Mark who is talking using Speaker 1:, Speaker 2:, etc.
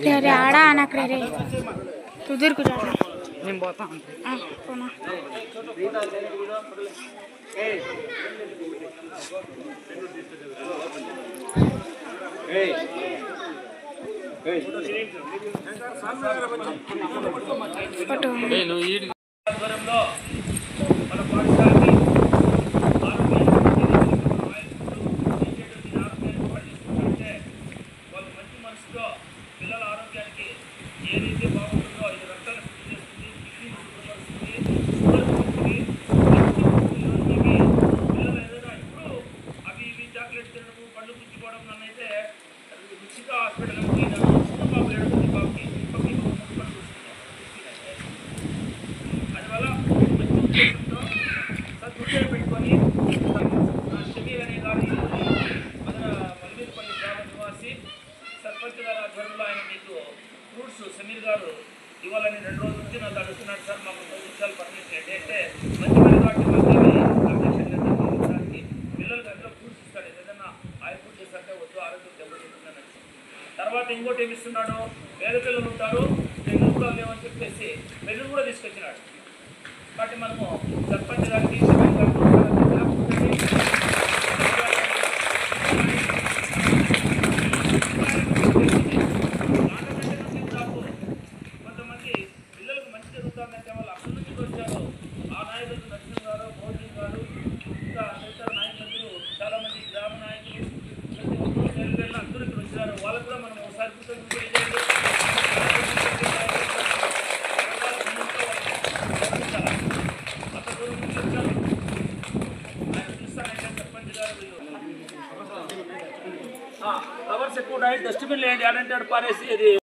Speaker 1: रे आड़ा आना करे रे तू दूर को जा
Speaker 2: నేను పోతా
Speaker 1: పోనా ఫోటో
Speaker 2: నేను ఈ
Speaker 3: ఆధ్వర్యంలో మన పాఠశాలని వాళ్ళు మంచి మనసుతో పిల్లల ఆరోగ్యానికి ఏదైతే బాగుంటుందో ఇది రక్తాన్ని శుద్ధి చేస్తుంది, కిడ్నీని శుభ్రపరుస్తుంది, పిల్లలు ఏదైనా ఇప్పుడు అవి ఇవి చాక్లెట్ తినడం పళ్ళు పుచ్చుకోవడం నన్నైతే ఉచిత హాస్పిటల్ చిన్న బాబు ఏడుతుంది బాబుకి పక్కకి పళ్ళు అందువల్ల మంచి ఉద్దేశంతో సద్వినియోగం పెట్టుకొని షమీర్ అనే గారి మల్మీదపల్లి గ్రామ నివాసి సర్పంచ్ గారి ఆధ్వర్యంలో ఆయన మీకు ఫ్రూట్స్ సమీర్ గారు ఇవ్వాలని 2 రోజుల నుంచి నాకు అడుగుతున్నాడు. సార్ మాకు 10 నిమిషాలు పర్మిట్ చేయండి అంటే మంచి వాటి మాత్రమే పిల్లలకి అందులో ఫ్రూట్స్ ఇస్తాడు. ఏదైనా ఆయిల్ ఫుడ్ చేస్తుంటే వద్దు ఆరోగ్యం దెబ్బతింటుందని. తర్వాత ఇంకోటి ఏమి ఇస్తున్నాడు, పేద పిల్లలు ఉంటారు పెన్నులు కూడా లేవని చెప్పేసి పెన్నులు కూడా తీసుకొచ్చినాడు. కాబట్టి మనము సర్పంచ్ గారికి కొంతమంది పిల్లలకు మంచి జరుగుతుందంటే వాళ్ళు అక్కడి నుంచి వచ్చారు. ఆ నాయకులు నరసింహ గారు, మోదీ గారు, ఇంకా ఇతర నాయకులు చాలామంది గ్రామ నాయకులు అందరూ ఇక్కడ వచ్చినారు. వాళ్ళకు కూడా మనం ఒకసారి ఫ్లవర్స్ ఎక్కువ ఉన్నాయి, డస్ట్బిన్ లేండి అనంటాడు పారేసి అది